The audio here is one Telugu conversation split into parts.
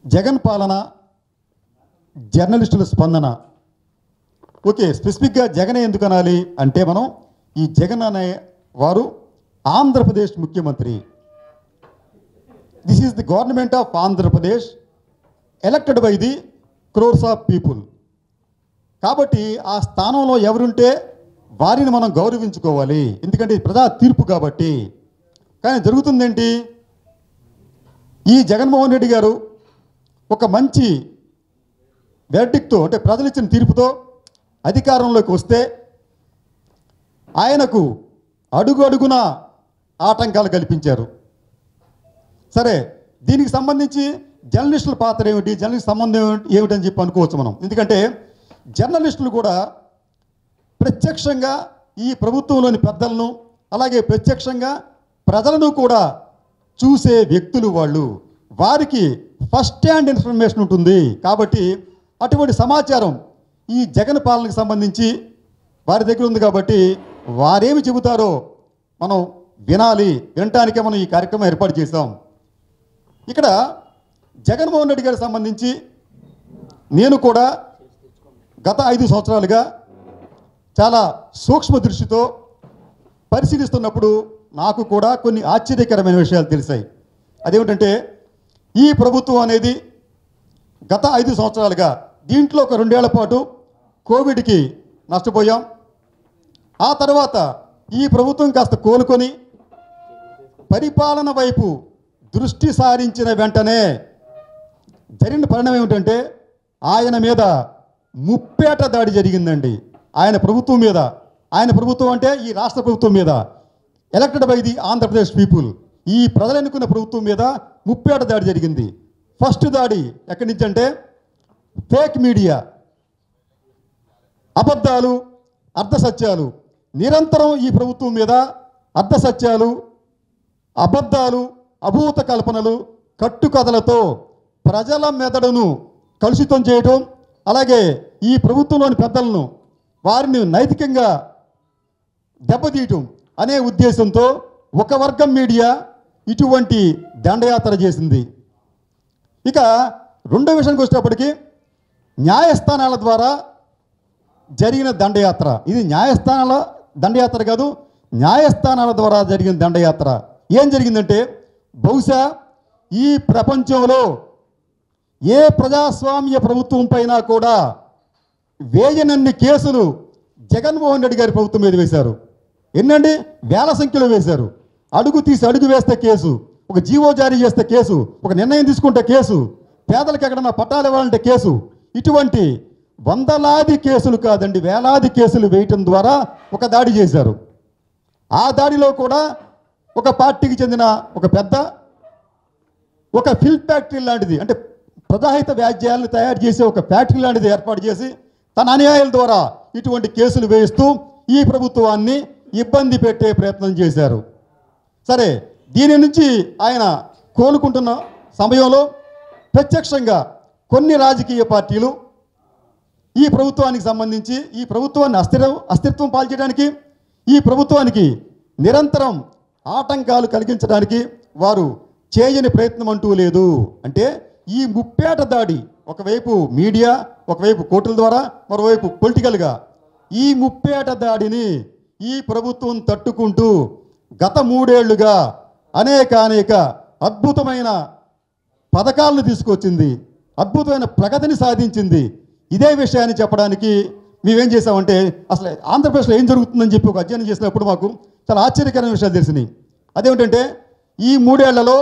జగన్ పాలన, జర్నలిస్టుల స్పందన. ఓకే, స్పెసిఫిక్గా జగనే ఎందుకు అనాలి అంటే మనం ఈ జగన్ అనే వారు ఆంధ్రప్రదేశ్ ముఖ్యమంత్రి. This is the government of Andhra Pradesh elected by the crores of people. కాబట్టి ఆ స్థానంలో ఎవరుంటే వారిని మనం గౌరవించుకోవాలి, ఎందుకంటే ఇది ప్రజా తీర్పు కాబట్టి. కానీ జరుగుతుందేంటి, ఈ జగన్మోహన్ రెడ్డి గారు ఒక మంచి వెర్డిక్ట్తో, అంటే ప్రజలు ఇచ్చిన తీర్పుతో అధికారంలోకి వస్తే ఆయనకు అడుగు అడుగున ఆటంకాలు కల్పించారు. సరే, దీనికి సంబంధించి జర్నలిస్టుల పాత్ర ఏమిటి, జర్నలిస్ట్ సంబంధం ఏమిటని చెప్పి అనుకోవచ్చు మనం. ఎందుకంటే జర్నలిస్టులు కూడా ప్రత్యక్షంగా ఈ ప్రభుత్వంలోని పెద్దలను, అలాగే ప్రత్యక్షంగా ప్రజలను కూడా చూసే వ్యక్తులు వాళ్ళు. వారికి ఫస్ట్ హ్యాండ్ ఇన్ఫర్మేషన్ ఉంటుంది. కాబట్టి అటువంటి సమాచారం ఈ జగన్ పాలనకు సంబంధించి వారి దగ్గర ఉంది. కాబట్టి వారేమి చెబుతారో మనం వినాలి, వినటానికే మనం ఈ కార్యక్రమం ఏర్పాటు చేశాం. ఇక్కడ జగన్మోహన్ రెడ్డి గారికి సంబంధించి నేను కూడా గత 5 సంవత్సరాలుగా చాలా సూక్ష్మ దృష్టితో పరిశీలిస్తున్నప్పుడు నాకు కూడా కొన్ని ఆశ్చర్యకరమైన విషయాలు తెలిసాయి. అదేమిటంటే ఈ ప్రభుత్వం అనేది గత 5 సంవత్సరాలుగా, దీంట్లో ఒక 2 ఏళ్ల పాటు కోవిడ్కి నష్టపోయాం. ఆ తర్వాత ఈ ప్రభుత్వం కాస్త కోలుకొని పరిపాలన వైపు దృష్టి సారించిన వెంటనే జరిగిన పరిణామం ఏమిటంటే ఆయన మీద ముప్పేట దాడి జరిగిందండి. ఆయన ప్రభుత్వం మీద, ఆయన ప్రభుత్వం అంటే ఈ రాష్ట్ర ప్రభుత్వం మీద, elected by the Andhra Pradesh people, ఈ ప్రజలు ఎన్నుకున్న ప్రభుత్వం మీద ముప్పేట దాడి జరిగింది. ఫస్ట్ దాడి ఎక్కడి నుంచి అంటే ఫేక్ మీడియా, అబద్ధాలు, అర్ధసత్యాలు. నిరంతరం ఈ ప్రభుత్వం మీద అర్ధసత్యాలు, అబద్ధాలు, అభూత కల్పనలు, కట్టుకథలతో ప్రజల మెదడును కలుషితం చేయటం, అలాగే ఈ ప్రభుత్వంలోని పెద్దలను వారిని నైతికంగా దెబ్బతీయటం అనే ఉద్దేశంతో ఒక వర్గం మీడియా ఇటువంటి దండయాత్ర చేసింది. ఇక రెండో విషయానికి వచ్చేటప్పటికి న్యాయస్థానాల ద్వారా జరిగిన దండయాత్ర. ఇది న్యాయస్థానాల దండయాత్ర కాదు, న్యాయస్థానాల ద్వారా జరిగిన దండయాత్ర. ఏం జరిగిందంటే, బహుశా ఈ ప్రపంచంలో ఏ ప్రజాస్వామ్య ప్రభుత్వం పైన కూడా వేయనన్ని కేసులు జగన్మోహన్ రెడ్డి గారి ప్రభుత్వం మీద వేశారు. ఎన్నండి? వేల సంఖ్యలో వేశారు. అడుగు తీసి అడుగు వేస్తే కేసు, ఒక జీవో జారీ చేస్తే కేసు, ఒక నిర్ణయం తీసుకుంటే కేసు, పేదలకు ఎక్కడన్నా పట్టాలు ఇవ్వాలంటే కేసు. ఇటువంటి వందలాది కేసులు కాదండి, వేలాది కేసులు వేయటం ద్వారా ఒక దాడి చేశారు. ఆ దాడిలో కూడా ఒక పార్టీకి చెందిన ఒక పెద్ద, ఒక ఫిల్మ్ ఫ్యాక్టరీ లాంటిది, అంటే ప్రజాహిత వ్యాజ్యాలను తయారు చేసే ఒక ఫ్యాక్టరీ లాంటిది ఏర్పాటు చేసి తన అన్యాయాల ద్వారా ఇటువంటి కేసులు వేయిస్తూ ఈ ప్రభుత్వాన్ని ఇబ్బంది పెట్టే ప్రయత్నం చేశారు. సరే, దీని నుంచి ఆయన కోలుకుంటున్న సమయంలో ప్రత్యక్షంగా కొన్ని రాజకీయ పార్టీలు ఈ ప్రభుత్వానికి సంబంధించి ఈ ప్రభుత్వాన్ని అస్థిరత్వం పాల్చేయడానికి, ఈ ప్రభుత్వానికి నిరంతరం ఆటంకాలు కలిగించడానికి వారు చేయని ప్రయత్నం అంటూ లేదు. అంటే ఈ ముప్పేట దాడి, ఒకవైపు మీడియా, ఒకవైపు కోర్టుల ద్వారా, మరోవైపు పొలిటికల్గా, ఈ ముప్పేట దాడిని ఈ ప్రభుత్వం తట్టుకుంటూ గత 3 ఏళ్లుగా అనేక అద్భుతమైన పథకాలను తీసుకొచ్చింది, అద్భుతమైన ప్రగతిని సాధించింది. ఇదే విషయాన్ని చెప్పడానికి మేమేం చేసామంటే, అసలు ఆంధ్రప్రదేశ్లో ఏం జరుగుతుందని చెప్పి ఒక అధ్యయనం చేసినప్పుడు మాకు చాలా ఆశ్చర్యకరమైన విషయాలు తెలిసినాయి. అదేమిటంటే, ఈ 3 ఏళ్లలో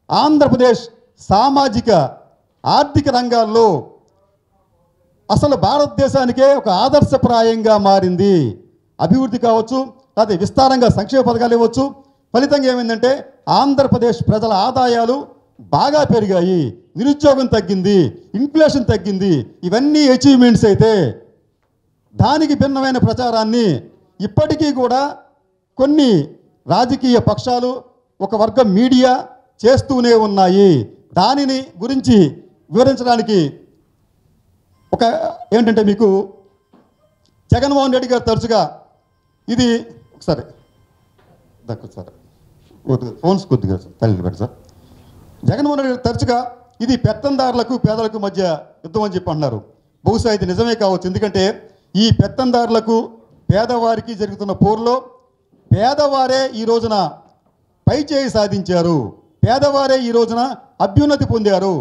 ఆంధ్రప్రదేశ్ సామాజిక ఆర్థిక రంగాల్లో అసలు భారతదేశానికే ఒక ఆదర్శప్రాయంగా మారింది. అభివృద్ధి కావచ్చు, అదే విస్తారంగా సంక్షేమ పథకాలు ఇవ్వచ్చు. ఫలితంగా ఏమైందంటే ఆంధ్రప్రదేశ్ ప్రజల ఆదాయాలు బాగా పెరిగాయి, నిరుద్యోగం తగ్గింది, ఇన్ఫ్లేషన్ తగ్గింది. ఇవన్నీ అచీవ్మెంట్స్ అయితే దానికి భిన్నమైన ప్రచారాన్ని ఇప్పటికీ కూడా కొన్ని రాజకీయ పక్షాలు, ఒక వర్గం మీడియా చేస్తూనే ఉన్నాయి. దానిని గురించి వివరించడానికి ఒక ఏంటంటే, మీకు జగన్మోహన్ రెడ్డి గారు తరచుగా ఇది ఒకసారి సార్ ఫోన్స్ కొద్దిగా తల్లి పెట్టు సార్. జగన్మోహన్ రెడ్డి గారు తరచుగా ఇది పెత్తందారులకు పేదలకు మధ్య యుద్ధం అని చెప్పి అంటున్నారు. బహుశా ఇది నిజమే కావచ్చు. ఎందుకంటే ఈ పెత్తందారులకు పేదవారికి జరుగుతున్న పోరులో పేదవారే ఈ రోజున పైచేయి సాధించారు, పేదవారే ఈ రోజున అభ్యున్నతి పొందారు.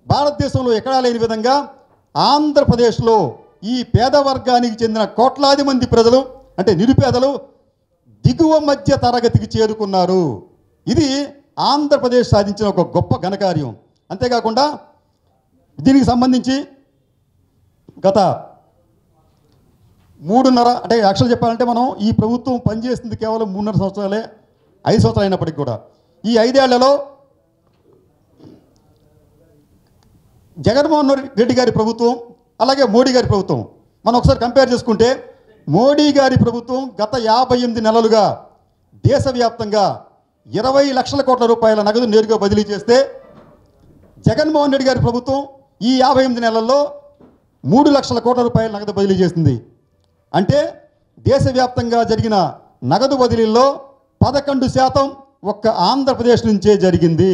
భారతదేశంలో ఎక్కడా లేని విధంగా ఆంధ్రప్రదేశ్లో ఈ పేద వర్గానికి చెందిన కోట్లాది మంది ప్రజలు అంటే నిరుపేదలు దిగువ మధ్య తరగతికి చేరుకున్నారు. ఇది ఆంధ్రప్రదేశ్ సాధించిన ఒక గొప్ప ఘనకార్యం. అంతేకాకుండా దీనికి సంబంధించి గత 3.5 అంటే యాక్చువల్ చెప్పాలంటే మనం ఈ ప్రభుత్వం పనిచేస్తుంది కేవలం 3.5 సంవత్సరాలే, 5 సంవత్సరాలు అయినప్పటికీ కూడా ఈ 5 ఏళ్లలో జగన్మోహన్ రెడ్డి గారి ప్రభుత్వం అలాగే మోడీ గారి ప్రభుత్వం మనం ఒకసారి కంపేర్ చేసుకుంటే మోడీ గారి ప్రభుత్వం గత 58 నెలలుగా దేశవ్యాప్తంగా 20 లక్షల కోట్ల రూపాయల నగదు నేరుగా బదిలీ చేస్తే జగన్మోహన్ రెడ్డి గారి ప్రభుత్వం ఈ 58 నెలల్లో 3 లక్షల కోట్ల రూపాయల నగదు బదిలీ చేసింది. అంటే దేశవ్యాప్తంగా జరిగిన నగదు బదిలీల్లో 11% ఒక్క ఆంధ్రప్రదేశ్ నుంచే జరిగింది.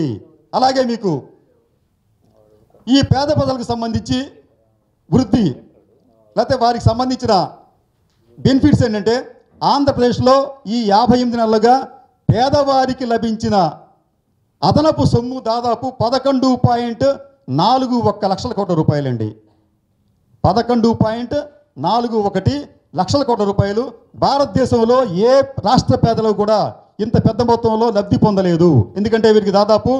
అలాగే మీకు ఈ పేద ప్రజలకు సంబంధించి వృద్ధి లేకపోతే వారికి సంబంధించిన బెనిఫిట్స్ ఏంటంటే ఆంధ్రప్రదేశ్లో ఈ 58 నెలలుగా పేదవారికి లభించిన అదనపు సొమ్ము దాదాపు 11.41 లక్షల కోట్ల రూపాయలండి. 11.41 లక్షల కోట్ల రూపాయలు. భారతదేశంలో ఏ రాష్ట్ర పేదలు కూడా ఇంత పెద్ద మొత్తంలో లబ్ధి పొందలేదు. ఎందుకంటే వీరికి దాదాపు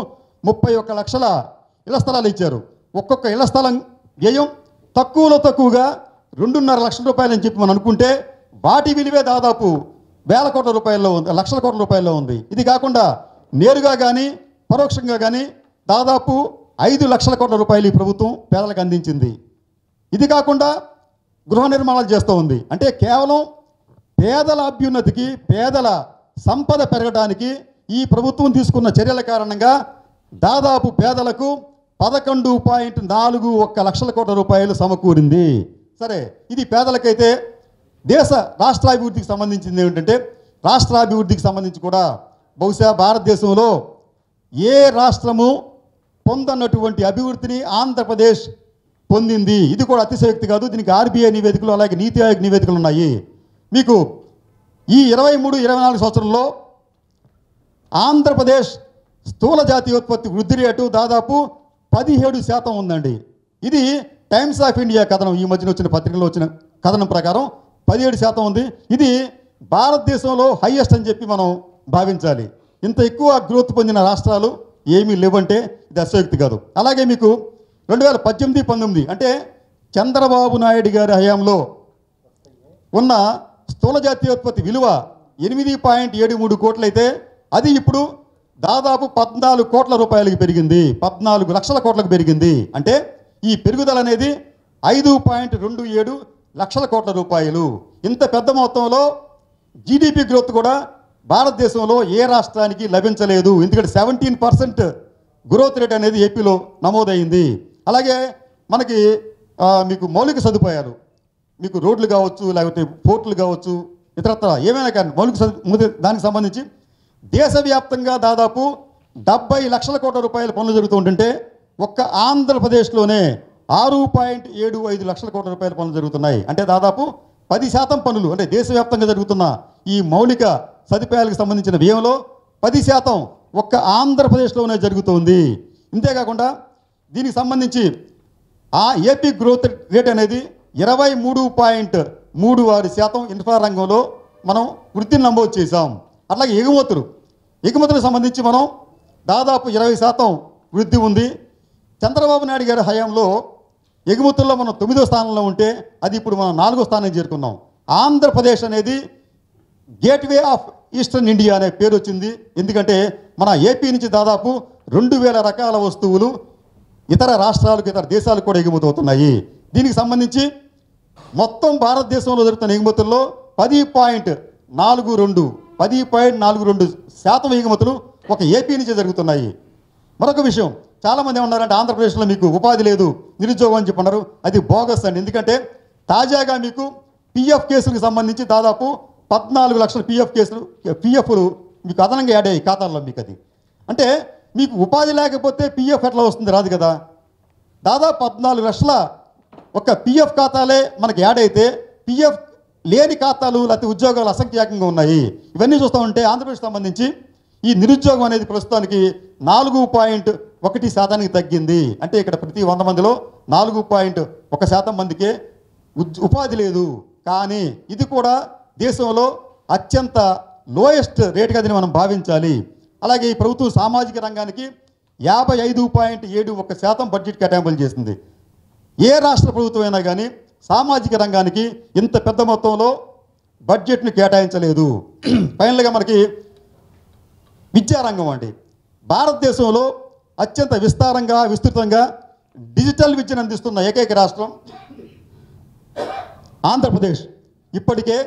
31 లక్షల ఇళ్ల స్థలాలు ఇచ్చారు. ఒక్కొక్క ఇళ్ల స్థలం వ్యయం తక్కువగా 2.5 లక్షల రూపాయలు అని చెప్పి మనం అనుకుంటే వాటి విలువే దాదాపు వేల కోట్ల రూపాయల్లో ఉంది, లక్షల కోట్ల రూపాయల్లో ఉంది. ఇది కాకుండా నేరుగా కానీ పరోక్షంగా కానీ దాదాపు 5 లక్షల కోట్ల రూపాయలు ఈ ప్రభుత్వం పేదలకు అందించింది. ఇది కాకుండా గృహ నిర్మాణాలు చేస్తూ ఉంది. అంటే కేవలం పేదల అభ్యున్నతికి పేదల సంపద పెరగడానికి ఈ ప్రభుత్వం తీసుకున్న చర్యల కారణంగా దాదాపు పేదలకు 11.41 లక్షల కోట్ల రూపాయలు సమకూరింది. సరే, ఇది పేదలకైతే రాష్ట్రాభివృద్ధికి సంబంధించింది ఏమిటంటే రాష్ట్రాభివృద్ధికి సంబంధించి కూడా బహుశా భారతదేశంలో ఏ రాష్ట్రము పొందనటువంటి అభివృద్ధిని ఆంధ్రప్రదేశ్ పొందింది. ఇది కూడా అతిశయోక్తి కాదు. దీనికి ఆర్బీఐ నివేదికలు అలాగే నీతి ఆయోగ్ నివేదికలు ఉన్నాయి. మీకు ఈ 23-24 సంవత్సరంలో ఆంధ్రప్రదేశ్ స్థూల జాతీయోత్పత్తి వృద్ధి రేటు దాదాపు 17% ఉందండి. ఇది టైమ్స్ ఆఫ్ ఇండియా కథనం, ఈ మధ్యన వచ్చిన పత్రికలో వచ్చిన కథనం ప్రకారం 17% ఉంది. ఇది భారతదేశంలో హైయెస్ట్ అని చెప్పి మనం భావించాలి. ఇంత ఎక్కువ గ్రోత్ పొందిన రాష్ట్రాలు ఏమీ లేవంటే ఇది అతిశయోక్తి కాదు. అలాగే మీకు 2018-19 అంటే చంద్రబాబు నాయుడు గారి హయాంలో ఉన్న స్థూల జాతీయోత్పత్తి విలువ 8.73 కోట్లయితే అది ఇప్పుడు దాదాపు 14 కోట్ల రూపాయలకు పెరిగింది, 14 లక్షల కోట్లకు పెరిగింది. అంటే ఈ పెరుగుదల అనేది 5.27 లక్షల కోట్ల రూపాయలు. ఇంత పెద్ద మొత్తంలో జీడిపి గ్రోత్ కూడా భారతదేశంలో ఏ రాష్ట్రానికి లభించలేదు. ఎందుకంటే 17% గ్రోత్ రేట్ అనేది ఏపీలో నమోదైంది. అలాగే మనకి మీకు మౌలిక సదుపాయాలు, మీకు రోడ్లు కావచ్చు లేకపోతే పోర్టులు కావచ్చు ఇతరత్ర ఏమైనా కానీ దానికి సంబంధించి దేశవ్యాప్తంగా దాదాపు 70 లక్షల కోట్ల రూపాయల పనులు జరుగుతూ ఉంటుంటే ఒక్క ఆంధ్రప్రదేశ్లోనే 6.75 లక్షల కోట్ల రూపాయల పనులు జరుగుతున్నాయి. అంటే దాదాపు 10% పనులు అంటే దేశవ్యాప్తంగా జరుగుతున్న ఈ మౌలిక సదుపాయాలకు సంబంధించిన వ్యయంలో 10% ఒక్క ఆంధ్రప్రదేశ్లోనే జరుగుతుంది. ఇంతేకాకుండా దీనికి సంబంధించి ఆ ఏపీ గ్రోత్ రేట్ అనేది 23.36% ఇన్ఫ్రా రంగంలో మనం వృద్ధిని నమోదు చేశాం. అట్లాగే ఎగుమతులకు సంబంధించి మనం దాదాపు 20% వృద్ధి ఉంది. చంద్రబాబు నాయుడు గారి హయాంలో ఎగుమతుల్లో మనం 9వ స్థానంలో ఉంటే అది ఇప్పుడు మనం 4వ స్థానానికి చేరుకున్నాం. ఆంధ్రప్రదేశ్ అనేది గేట్వే ఆఫ్ ఈస్టర్న్ ఇండియా అనే పేరు వచ్చింది. ఎందుకంటే మన ఏపీ నుంచి దాదాపు 2000 రకాల వస్తువులు ఇతర రాష్ట్రాలకు ఇతర దేశాలకు కూడా ఎగుమతి అవుతున్నాయి. దీనికి సంబంధించి మొత్తం భారతదేశంలో జరుగుతున్న ఎగుమతుల్లో 10.42% ఎగుమతులు ఒక ఏపీ నుంచే జరుగుతున్నాయి. మరొక విషయం, చాలామంది ఏమన్నారంటే ఆంధ్రప్రదేశ్లో మీకు ఉపాధి లేదు, నిరుద్యోగం అని చెప్పన్నారు. అది బోగస్ అండి. ఎందుకంటే తాజాగా మీకు పిఎఫ్ కేసులకు సంబంధించి దాదాపు 14 లక్షల పిఎఫ్లు మీకు అదనంగా యాడ్ అయ్యాయి ఖాతాల్లో మీకు. అది అంటే మీకు ఉపాధి లేకపోతే పిఎఫ్ ఎట్లా వస్తుంది? రాదు కదా. దాదాపు 14 లక్షల ఒక పిఎఫ్ ఖాతాలే మనకి యాడ్ అయితే పిఎఫ్ లేని ఖాతాలు లేకపోతే ఉద్యోగాలు అసంఖ్యాకంగా ఉన్నాయి. ఇవన్నీ చూస్తూ ఉంటే ఆంధ్రప్రదేశ్ సంబంధించి ఈ నిరుద్యోగం అనేది ప్రస్తుతానికి 4.1% తగ్గింది. అంటే ఇక్కడ ప్రతి 100 మందిలో 4.1% మందికే ఉపాధి లేదు. కానీ ఇది కూడా దేశంలో అత్యంత లోయెస్ట్ రేట్గా దీన్ని మనం భావించాలి. అలాగే ఈ ప్రభుత్వం సామాజిక రంగానికి 55.71% బడ్జెట్ కేటాయింపులు చేసింది. ఏ రాష్ట్ర ప్రభుత్వం అయినా కానీ సామాజిక రంగానికి ఇంత పెద్ద మొత్తంలో బడ్జెట్ను కేటాయించలేదు. ఫైనల్గా మనకి విద్యారంగం అండి. భారతదేశంలో అత్యంత విస్తృతంగా డిజిటల్ విద్యను అందిస్తున్న ఏకైక రాష్ట్రం ఆంధ్రప్రదేశ్. ఇప్పటికే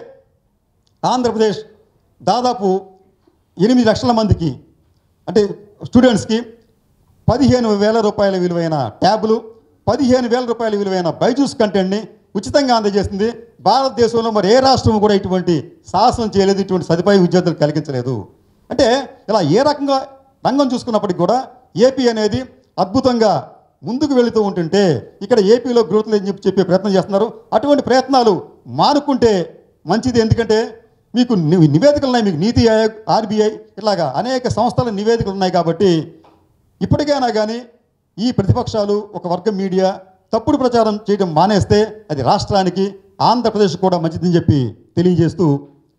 ఆంధ్రప్రదేశ్ దాదాపు 8 లక్షల మందికి అంటే స్టూడెంట్స్కి 15,000 రూపాయల విలువైన ట్యాబులు, 15,000 రూపాయల విలువైన బైజూస్ కంటెంట్ని ఉచితంగా అందజేస్తుంది. భారతదేశంలో మరి ఏ రాష్ట్రం కూడా ఇటువంటి సాహసం చేయలేదు, ఇటువంటి సదుపాయం విద్యార్థులకు కలిగించలేదు. అంటే ఇలా ఏ రకంగా రంగం చూసుకున్నప్పటికీ కూడా ఏపీ అనేది అద్భుతంగా ముందుకు వెళుతూ ఉంటుంటే ఇక్కడ ఏపీలో గ్రోత్ లేదని చెప్పే ప్రయత్నం చేస్తున్నారు. అటువంటి ప్రయత్నాలు మానుకుంటే మంచిది. ఎందుకంటే మీకు నివేదికలు ఉన్నాయి, మీకు నీతి ఆయోగ్, ఆర్బీఐ ఇట్లాగా అనేక సంస్థల నివేదికలు ఉన్నాయి. కాబట్టి ఇప్పటికైనా కానీ ఈ ప్రతిపక్షాలు, ఒక వర్గం మీడియా తప్పుడు ప్రచారం చేయడం మానేస్తే అది రాష్ట్రానికి, ఆంధ్రప్రదేశ్ కూడా మంచిదని చెప్పి తెలియజేస్తూ